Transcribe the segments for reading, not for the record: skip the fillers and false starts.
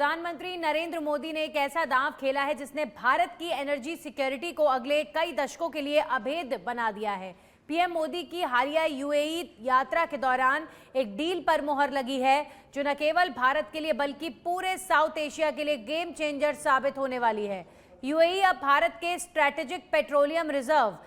प्रधानमंत्री नरेंद्र मोदी ने एक ऐसा दांव खेला है जिसने भारत की एनर्जी सिक्योरिटी को अगले कई दशकों के लिए अभेद्य बना दिया है। पीएम मोदी की हालिया यूएई यात्रा के दौरान एक डील पर मोहर लगी है जो न केवल भारत के लिए बल्कि पूरे साउथ एशिया के लिए गेम चेंजर साबित होने वाली है। यूएई अब भारत के स्ट्रैटेजिक पेट्रोलियम रिजर्व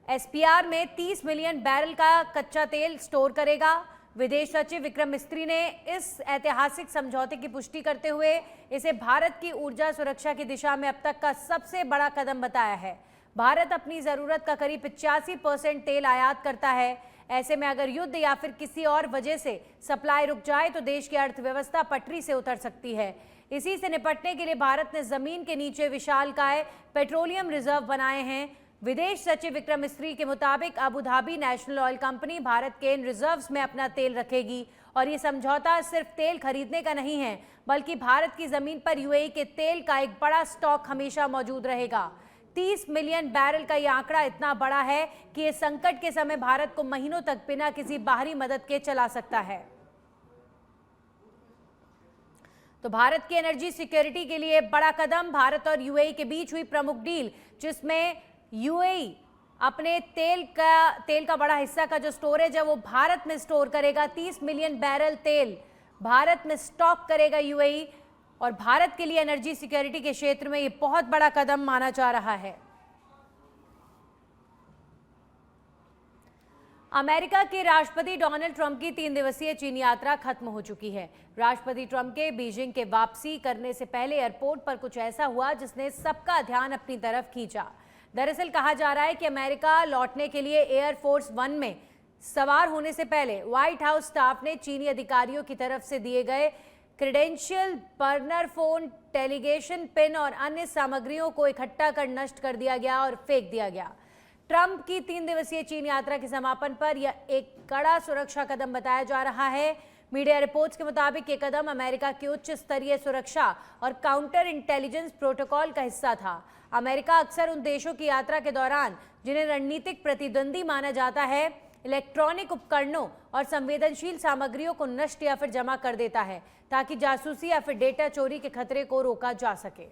एसपीआर में 30 मिलियन बैरल का कच्चा तेल स्टोर करेगा। विदेश सचिव विक्रम मिस्त्री ने इस ऐतिहासिक समझौते की पुष्टि करते हुए इसे भारत की ऊर्जा सुरक्षा की दिशा में अब तक का सबसे बड़ा कदम बताया है। भारत अपनी जरूरत का करीब 85% तेल आयात करता है। ऐसे में अगर युद्ध या फिर किसी और वजह से सप्लाई रुक जाए तो देश की अर्थव्यवस्था पटरी से उतर सकती है। इसी से निपटने के लिए भारत ने जमीन के नीचे विशालकाय पेट्रोलियम रिजर्व बनाए हैं। विदेश सचिव विक्रम मिस्त्री के मुताबिक Abu Dhabi national oil company Bharat के इन रिजर्व्स में अपना तेल रखेगी और ये समझौता सिर्फ तेल खरीदने का नहीं है बल्कि भारत की जमीन पर यूएई के तेल का एक बड़ा स्टॉक हमेशा मौजूद रहेगा। 30 मिलियन बैरल का यह आंकड़ा इतना बड़ा है कि ये संकट के समय भारत को महीनों तक बिना किसी बाहरी मदद के चला सकता है। तो भारत की एनर्जी सिक्योरिटी के लिए बड़ा कदम, भारत और यूएई के बीच हुई प्रमुख डील जिसमें यूएई अपने तेल का बड़ा हिस्सा का जो स्टोरेज है वो भारत में स्टोर करेगा। 30 मिलियन बैरल तेल भारत में स्टॉक करेगा यूएई और भारत के लिए एनर्जी सिक्योरिटी के क्षेत्र में ये बहुत बड़ा कदम माना जा रहा है। अमेरिका के राष्ट्रपति डोनाल्ड ट्रंप की 3 दिवसीय चीन यात्रा खत्म हो चुकी है। राष्ट्रपति ट्रंप के बीजिंग के वापसी करने से पहले एयरपोर्ट पर कुछ ऐसा हुआ जिसने सबका ध्यान अपनी तरफ खींचा। दरअसल कहा जा रहा है कि अमेरिका लौटने के लिए एयरफोर्स 1 में सवार होने से पहले व्हाइट हाउस स्टाफ ने चीनी अधिकारियों की तरफ से दिए गए credential, burner phone, delegation pin और अन्य सामग्रियों को इकट्ठा कर नष्ट कर दिया गया और फेंक दिया गया। ट्रंप की 3 दिवसीय चीन यात्रा के समापन पर यह एक कड़ा सुरक्षा कदम बताया जा रहा है। मीडिया रिपोर्ट्स के मुताबिक ये कदम अमेरिका की उच्च स्तरीय सुरक्षा और काउंटर इंटेलिजेंस प्रोटोकॉल का हिस्सा था। अमेरिका अक्सर उन देशों की यात्रा के दौरान जिन्हें रणनीतिक प्रतिद्वंदी माना जाता है इलेक्ट्रॉनिक उपकरणों और संवेदनशील सामग्रियों को नष्ट या फिर जमा कर देता है ताकि जासूसी या फिर डेटा चोरी के खतरे को रोका जा सके।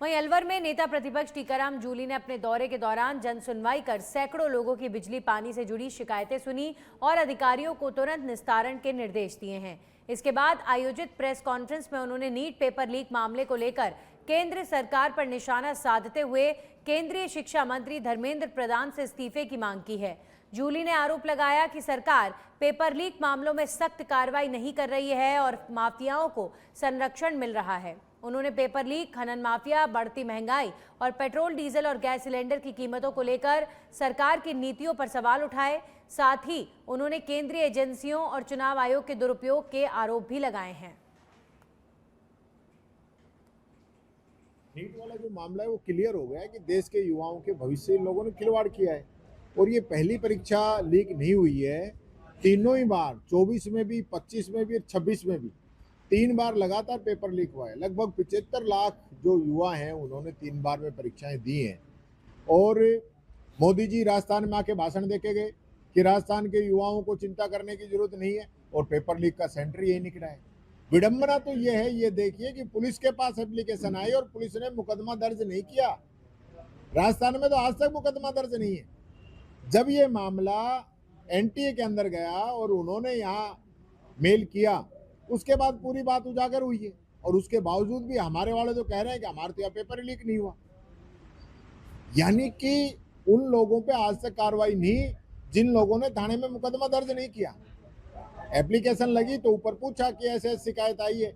वहीं अलवर में नेता प्रतिपक्ष टीकाराम जूली ने अपने दौरे के दौरान जन सुनवाई कर सैकड़ों लोगों की बिजली पानी से जुड़ी शिकायतें सुनी और अधिकारियों को तुरंत निस्तारण के निर्देश दिए हैं। इसके बाद आयोजित प्रेस कॉन्फ्रेंस में उन्होंने नीट पेपर लीक मामले को लेकर केंद्र सरकार पर निशाना साधते हुए केंद्रीय शिक्षा मंत्री धर्मेंद्र प्रधान से इस्तीफे की मांग की है। जूली ने आरोप लगाया कि सरकार पेपर लीक मामलों में सख्त कार्रवाई नहीं कर रही है और माफियाओं को संरक्षण मिल रहा है। उन्होंने पेपर लीक, खनन माफिया, बढ़ती महंगाई और पेट्रोल, डीजल और गैस सिलेंडर की कीमतों को लेकर सरकार की नीतियों पर सवाल उठाए। साथ ही उन्होंने केंद्रीय एजेंसियों और चुनाव आयोग के दुरुपयोग के आरोप भी लगाए हैं। नीट वाला जो मामला है वो क्लियर हो गया है कि देश के युवाओं के भविष्य इन लोगों ने खिलवाड़ किया है और ये पहली परीक्षा लीक नहीं हुई है। तीनों ही बार 24 में भी, 25 में भी और 26 में भी 3 बार लगातार पेपर लीक हुआ है। लगभग 75 लाख जो युवा हैं उन्होंने 3 बार में परीक्षाएं दी हैं और मोदी जी राजस्थान में आके भाषण देके गए कि राजस्थान के युवाओं को चिंता करने की जरूरत नहीं है और पेपर लीक का सेंटर यही निकला है। विडंबना तो ये है, ये देखिए कि पुलिस के पास एप्लीकेशन आई और पुलिस ने मुकदमा दर्ज नहीं किया। राजस्थान में तो आज तक मुकदमा दर्ज नहीं है। जब ये मामला एनटीए के अंदर गया और उन्होंने यहाँ मेल किया उसके बाद पूरी बात उजागर हुई है और उसके बावजूद भी हमारे वाले तो कह रहे हैं कि हमारे तो यहाँ पेपर लीक नहीं हुआ। यानी कि उन लोगों पे आज तक कार्रवाई नहीं जिन लोगों ने थाने में मुकदमा दर्ज नहीं किया। एप्लीकेशन लगी तो ऊपर पूछा कि ऐसे शिकायत आई है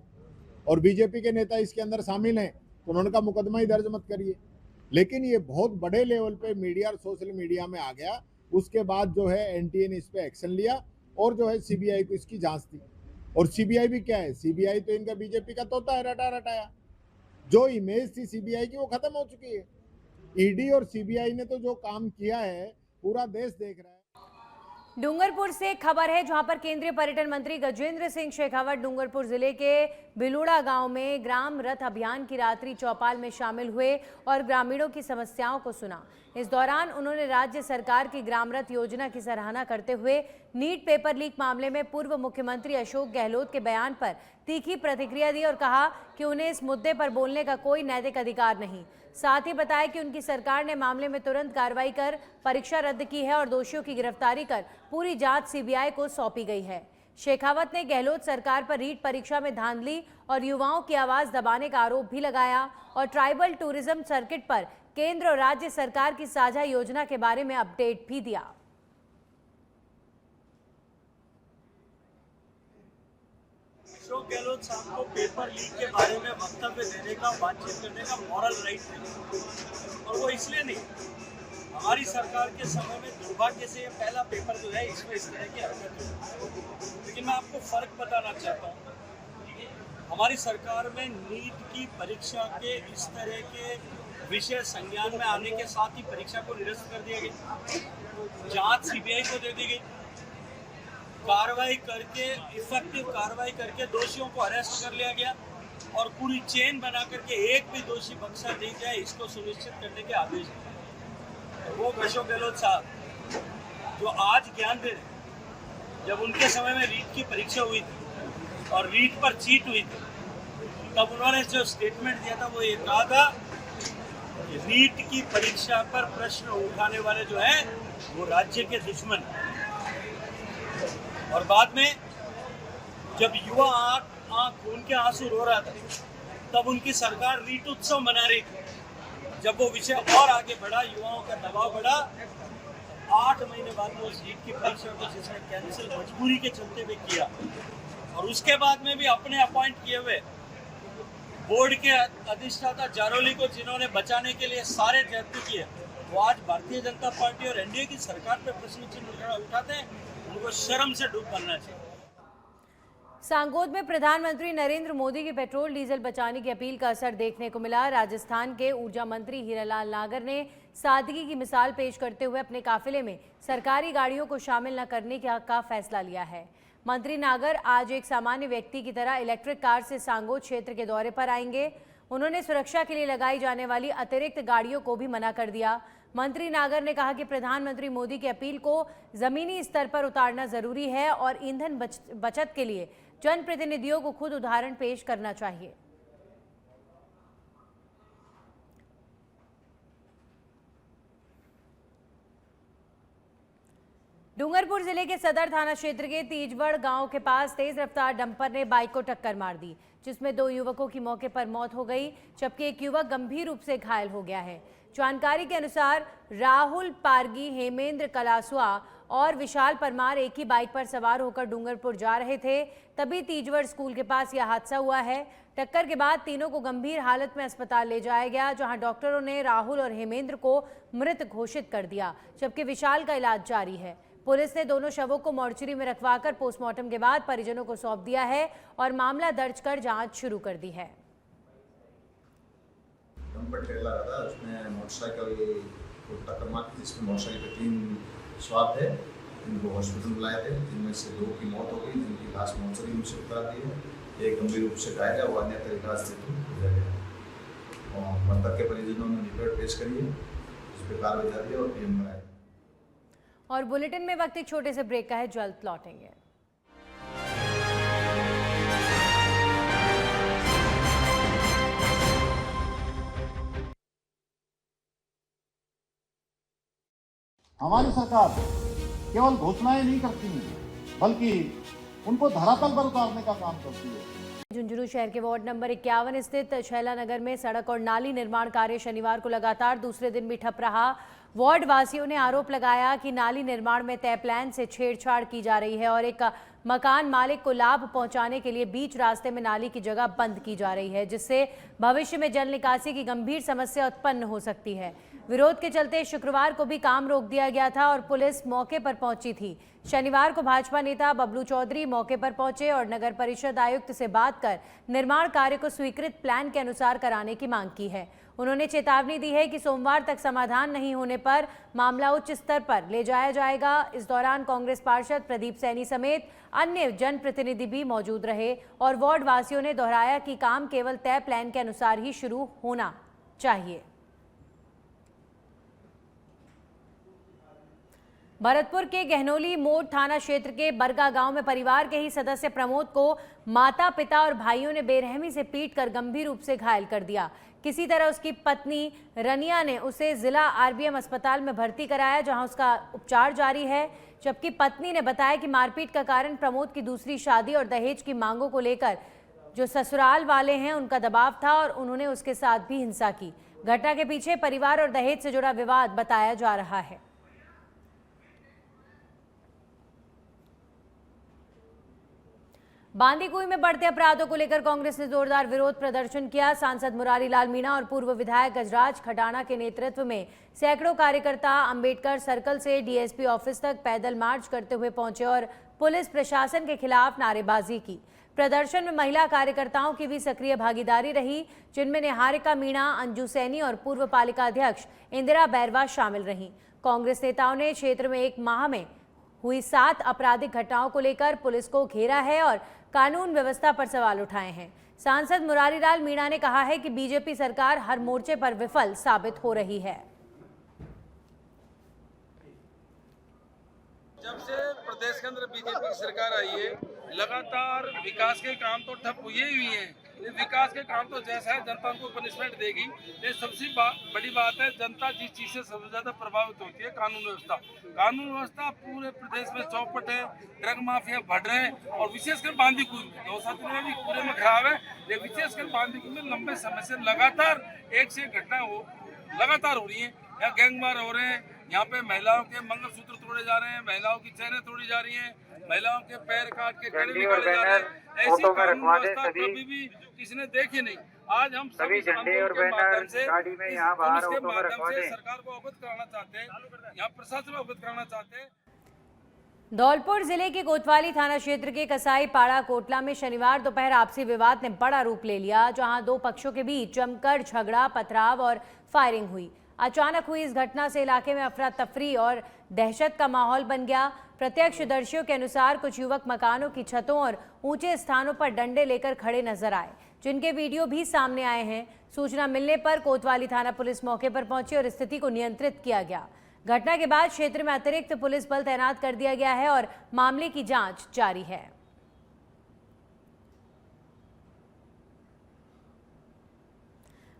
और बीजेपी के नेता इसके अंदर शामिल हैं तो उन्होंने कहा मुकदमा ही दर्ज मत करिए। लेकिन ये बहुत बड़े लेवल पे मीडिया और सोशल मीडिया में आ गया। उसके बाद जो है एनटीए ने इस पे एक्शन लिया और जो है सीबीआई को इसकी जांच दी। और सीबीआई भी क्या है, सीबीआई तो इनका बीजेपी का तोता है, रटा रटाया। जो इमेज थी सीबीआई की वो खत्म हो चुकी है। ईडी और सीबीआई ने तो जो काम किया है पूरा देश देख रहा है। डूंगरपुर से एक खबर है जहां पर केंद्रीय पर्यटन मंत्री गजेंद्र सिंह शेखावत डूंगरपुर जिले के बिलुड़ा गांव में ग्राम रथ अभियान की रात्रि चौपाल में शामिल हुए और ग्रामीणों की समस्याओं को सुना। इस दौरान उन्होंने राज्य सरकार की ग्राम रथ योजना की सराहना करते हुए नीट पेपर लीक मामले में पूर्व मुख्यमंत्री अशोक गहलोत के बयान पर तीखी प्रतिक्रिया दी और कहा कि उन्हें इस मुद्दे पर बोलने का कोई नैतिक अधिकार नहीं। साथ ही बताया कि उनकी सरकार ने मामले में तुरंत कार्रवाई कर परीक्षा रद्द की है और दोषियों की गिरफ्तारी कर पूरी जांच सीबीआई को सौंपी गई है। शेखावत ने गहलोत सरकार पर रीट परीक्षा में धांधली और युवाओं की आवाज दबाने का आरोप भी लगाया और ट्राइबल टूरिज्म सर्किट पर केंद्र और राज्य सरकार की साझा योजना के बारे में अपडेट भी दिया। अशोक गहलोत साहब को पेपर लीक के बारे में वक्तव्य देने का, बातचीत करने का मॉरल राइट नहीं, और वो इसलिए नहीं, हमारी सरकार के समय में दुर्भाग्य से ये पहला पेपर जो है इसमें इस तरह की हरकत हुई। लेकिन मैं आपको फर्क बताना चाहता हूँ, हमारी सरकार में नीट की परीक्षा के इस तरह के विषय संज्ञान में आने के साथ ही परीक्षा को निरस्त कर दिया गया, जांच सीबीआई को दे दी गई, कार्रवाई करके इफेक्टिव कार्रवाई करके दोषियों को अरेस्ट कर लिया गया और पूरी चेन बना करके एक भी दोषी बख्शा नहीं जाए इसको सुनिश्चित करने के आदेश दिए। वो अशोक गहलोत साहब जो आज ज्ञान दे रहे, जब उनके समय में रीट की परीक्षा हुई थी और रीट पर चीट हुई थी, तब उन्होंने जो स्टेटमेंट दिया था वो ये कहा था कि रीट की परीक्षा पर प्रश्न उठाने वाले जो है वो राज्य के दुश्मन। और बाद में जब युवा आंख खून के आंसू रो रहा था, तब उनकी सरकार रीट उत्सव मना रही थी। जब वो विषय और आगे बढ़ा, युवाओं का दबाव बढ़ा, 8 महीने बाद वो रीट की परीक्षा को जिसने कैंसिल मजबूरी के चलते हुए किया, और उसके बाद में भी अपने अपॉइंट किए हुए बोर्ड के अधिष्ठाता जारोली को जिन्होंने बचाने के लिए सारे प्रयत्न किए, वो आज भारतीय जनता पार्टी और एनडीए की सरकार पर प्रश्न चिन्ह उठाते हैं। उनको शर्म से डूब करना चाहिए। सांगोद में प्रधानमंत्री नरेंद्र मोदी की पेट्रोल डीजल बचाने की अपील का असर देखने को मिला। राजस्थान के ऊर्जा मंत्री हीरालाल नागर ने सादगी की मिसाल पेश करते हुए अपने काफिले में सरकारी गाड़ियों को शामिल न करने का फैसला लिया है। मंत्री नागर आज एक सामान्य व्यक्ति की तरह इलेक्ट्रिक कार से सांगोद क्षेत्र के दौरे पर आएंगे। उन्होंने सुरक्षा के लिए लगाई जाने वाली अतिरिक्त गाड़ियों को भी मना कर दिया। मंत्री नागर ने कहा कि प्रधानमंत्री मोदी की अपील को जमीनी स्तर पर उतारना जरूरी है और ईंधन बचत के लिए जनप्रतिनिधियों को खुद उदाहरण पेश करना चाहिए। डूंगरपुर जिले के सदर थाना क्षेत्र के तीजवड़ गांव के पास तेज रफ्तार डंपर ने बाइक को टक्कर मार दी, जिसमें 2 युवकों की मौके पर मौत हो गई, जबकि एक युवक गंभीर रूप से घायल हो गया है। जानकारी के अनुसार राहुल पारगी, हेमेंद्र कलासुआ और विशाल परमार एक ही बाइक पर सवार होकर डूंगरपुर जा रहे थे, तभी तीजवड़ स्कूल के पास यह हादसा हुआ है। टक्कर के बाद तीनों को गंभीर हालत में अस्पताल ले जाया गया, जहां डॉक्टरों ने राहुल और हेमेंद्र को मृत घोषित कर दिया, जबकि विशाल का इलाज जारी है। पुलिस ने दोनों शवों को मोर्चरी में रखवाकर पोस्टमार्टम के बाद परिजनों को सौंप दिया है और मामला दर्ज कर जांच शुरू कर दी है। डंपर ट्रेलर आता है, उसमें मोटरसाइकिल को टक्कर मारी, जिसमें मोटरसाइकिल पे 3 सवार थे। इनको हॉस्पिटल बुलाए थे, जिनमें से 2 की मौत हो गई, जिनकी लाश मोर्चरी में शिफ्ट करा दी है। एक गंभीर रूप से घायल है, वो अन्यत्र इलाज से गुजर गया और मृतक के परिजनों ने रिपोर्ट पेश करी है, इस पर कार्रवाई जारी है और पीएम बनाया। और बुलेटिन में वक्त एक छोटे से ब्रेक का है, जल्द लौटेंगे। हमारी सरकार केवल घोषणाएं नहीं करती है, बल्कि उनको धरातल पर उतारने का काम करती है। झुंझुनू शहर के वार्ड नंबर 51 स्थित छैला नगर में सड़क और नाली निर्माण कार्य शनिवार को लगातार दूसरे दिन भी ठप रहा। वार्ड वासियों ने आरोप लगाया कि नाली निर्माण में तय प्लान से छेड़छाड़ की जा रही है और एक मकान मालिक को लाभ पहुंचाने के लिए बीच रास्ते में नाली की जगह बंद की जा रही है, जिससे भविष्य में जल निकासी की गंभीर समस्या उत्पन्न हो सकती है। विरोध के चलते शुक्रवार को भी काम रोक दिया गया था और पुलिस मौके पर पहुंची थी। शनिवार को भाजपा नेता बबलू चौधरी मौके पर पहुंचे और नगर परिषद आयुक्त से बात कर निर्माण कार्य को स्वीकृत प्लान के अनुसार कराने की मांग की है। उन्होंने चेतावनी दी है कि सोमवार तक समाधान नहीं होने पर मामला उच्च स्तर पर ले जाया जाएगा। इस दौरान कांग्रेस पार्षद प्रदीप सैनी समेत अन्य जनप्रतिनिधि भी मौजूद रहे और वार्ड वासियों ने दोहराया कि काम केवल तय प्लान के अनुसार ही शुरू होना चाहिए। भरतपुर के गहनोली मोड़ थाना क्षेत्र के बरगा गांव में परिवार के ही सदस्य प्रमोद को माता पिता और भाइयों ने बेरहमी से पीटकर गंभीर रूप से घायल कर दिया। किसी तरह उसकी पत्नी रनिया ने उसे जिला आरबीएम अस्पताल में भर्ती कराया, जहां उसका उपचार जारी है। जबकि पत्नी ने बताया कि मारपीट का कारण प्रमोद की दूसरी शादी और दहेज की मांगों को लेकर जो ससुराल वाले हैं उनका दबाव था और उन्होंने उसके साथ भी हिंसा की। घटना के पीछे परिवार और दहेज से जुड़ा विवाद बताया जा रहा है। बांदीकुई में बढ़ते अपराधों को लेकर कांग्रेस ने जोरदार विरोध प्रदर्शन किया। सांसद मुरारी लाल मीणा और पूर्व विधायक गजराज खटाना के नेतृत्व में सैकड़ों कार्यकर्ता अंबेडकर सर्कल से डीएसपी ऑफिस तक पैदल मार्च करते हुए पहुंचे और पुलिस प्रशासन के खिलाफ नारेबाजी की। प्रदर्शन में महिला कार्यकर्ताओं की भी सक्रिय भागीदारी रही, जिनमें निहारिका मीणा, अंजू सैनी और पूर्व पालिका अध्यक्ष इंदिरा बैरवा शामिल रहीं। कांग्रेस नेताओं ने क्षेत्र में एक माह में हुई 7 आपराधिक घटनाओं को लेकर पुलिस को घेरा है और कानून व्यवस्था पर सवाल उठाए हैं। सांसद मुरारी लाल मीणा ने कहा है कि बीजेपी सरकार हर मोर्चे पर विफल साबित हो रही है। जब से प्रदेश के अंदर बीजेपी की सरकार आई है, लगातार विकास के काम तो ठप हुए ही हैं। विकास के काम तो जैसा है जनता उनको पनिशमेंट देगी। लेकिन सबसे बड़ी बात है, जनता जिस चीज से सबसे ज्यादा प्रभावित होती है, कानून व्यवस्था। कानून व्यवस्था पूरे प्रदेश में चौपट है, ड्रग माफिया बढ़ रहे हैं और विशेषकर बांदीकुई में 2-7 में भी पूरे में खराब है। लेकिन विशेषकर बांदीकुई में लंबे समय से लगातार एक से एक घटनाएं लगातार हो रही है। यहाँ गैंगवार हो रहे हैं, यहाँ पे महिलाओं के मंगलसूत्र तोड़े जा रहे हैं, महिलाओं की चैनें तोड़ी जा रही हैं, महिलाओं के पैर काट के कड़े निकाले जा रहे हैं। ऐसी कानून व्यवस्था कभी भी किसी ने देखी नहीं। आज हम सभी झंडे और बैनर गाड़ी में यहाँ बाहर के माध्यम से सरकार को अवगत कराना चाहते हैं, यहाँ प्रशासन को अवगत कराना चाहते हैं। धौलपुर जिले के कोतवाली थाना क्षेत्र के कसाई पाड़ा कोटला में शनिवार दोपहर आपसी विवाद ने बड़ा रूप ले लिया, जहां 2 पक्षों के बीच जमकर झगड़ा, पथराव और फायरिंग हुई। अचानक हुई इस घटना से इलाके में अफरा तफरी और दहशत का माहौल बन गया। प्रत्यक्षदर्शियों के अनुसार कुछ युवक मकानों की छतों और ऊंचे स्थानों पर डंडे लेकर खड़े नजर आए, जिनके वीडियो भी सामने आए हैं। सूचना मिलने पर कोतवाली थाना पुलिस मौके पर पहुंची और स्थिति को नियंत्रित किया गया। घटना के बाद क्षेत्र में अतिरिक्त पुलिस बल तैनात कर दिया गया है और मामले की जांच जारी है।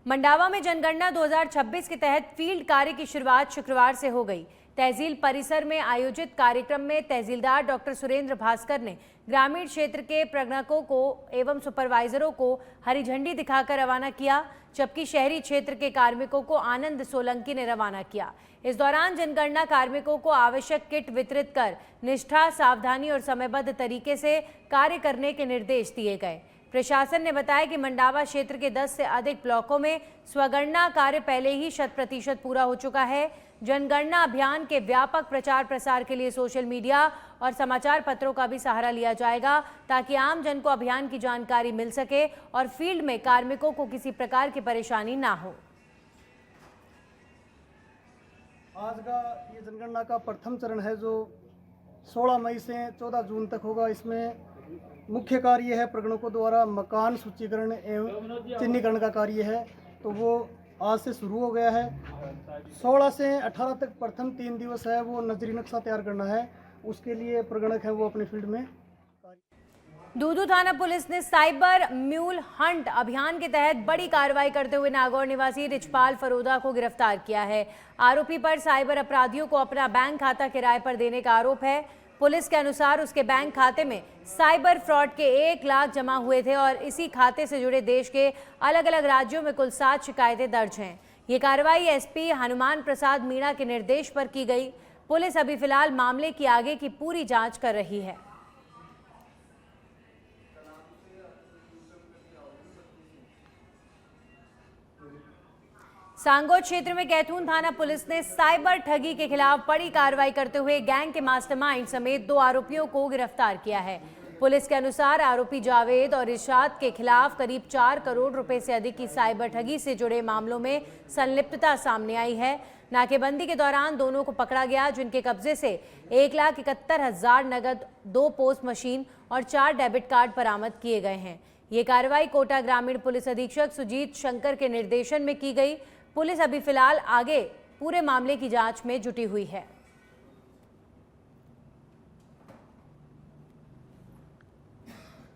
मंडावा में जनगणना 2026 के तहत फील्ड कार्य की शुरुआत शुक्रवार से हो गई। तहसील परिसर में आयोजित कार्यक्रम में तहसीलदार डॉक्टर सुरेंद्र भास्कर ने ग्रामीण क्षेत्र के प्रगणकों को एवं सुपरवाइजरों को हरी झंडी दिखाकर रवाना किया, जबकि शहरी क्षेत्र के कार्मिकों को आनंद सोलंकी ने रवाना किया। इस दौरान जनगणना कार्मिकों को आवश्यक किट वितरित कर निष्ठा, सावधानी और समयबद्ध तरीके से कार्य करने के निर्देश दिए गए। प्रशासन ने बताया कि मंडावा क्षेत्र के 10 से अधिक ब्लॉकों में स्वगणना कार्य पहले ही 100% पूरा हो चुका है। जनगणना अभियान के व्यापक प्रचार प्रसार के लिए सोशल मीडिया और समाचार पत्रों का भी सहारा लिया जाएगा, ताकि आम जन को अभियान की जानकारी मिल सके और फील्ड में कार्मिकों को किसी प्रकार की परेशानी ना हो। आज का ये जनगणना का प्रथम चरण है, जो 16 मई से 14 जून तक होगा। इसमें मुख्य कार्य है प्रगणकों द्वारा मकान सूचीकरण एवं चिन्हीकरण का कार्य है, तो वो आज से शुरू हो गया है। 16 से 18 तक प्रथम 3 दिवस है, वो नजरी नक्शा तैयार करना है। उसके लिए प्रगणक है वो अपने फील्ड में। दूदू थाना पुलिस ने साइबर म्यूल हंट अभियान के तहत बड़ी कार्रवाई करते हुए नागौर निवासी रिचपाल फरोदा को गिरफ्तार किया है। आरोपी पर साइबर अपराधियों को अपना बैंक खाता किराए पर देने का आरोप है। पुलिस के अनुसार उसके बैंक खाते में साइबर फ्रॉड के 1 लाख जमा हुए थे और इसी खाते से जुड़े देश के अलग अलग राज्यों में कुल 7 शिकायतें दर्ज हैं। ये कार्रवाई एसपी हनुमान प्रसाद मीणा के निर्देश पर की गई। पुलिस अभी फिलहाल मामले की आगे की पूरी जांच कर रही है। सांगोद क्षेत्र में कैथून थाना पुलिस ने साइबर ठगी के खिलाफ बड़ी कार्रवाई करते हुए गैंग के मास्टरमाइंड समेत 2 आरोपियों को गिरफ्तार किया है। पुलिस के अनुसार आरोपी जावेद और इरशाद के खिलाफ करीब 4 करोड़ रुपए से अधिक की साइबर ठगी से जुड़े मामलों में संलिप्तता सामने आई है। नाकेबंदी के दौरान दोनों को पकड़ा गया, जिनके कब्जे से 1,71,000 नगद, 2 पोस्ट मशीन और 4 डेबिट कार्ड बरामद किए गए हैं। ये कार्रवाई कोटा ग्रामीण पुलिस अधीक्षक सुजीत शंकर के निर्देशन में की गई। पुलिस अभी फिलहाल आगे पूरे मामले की जांच में जुटी हुई है।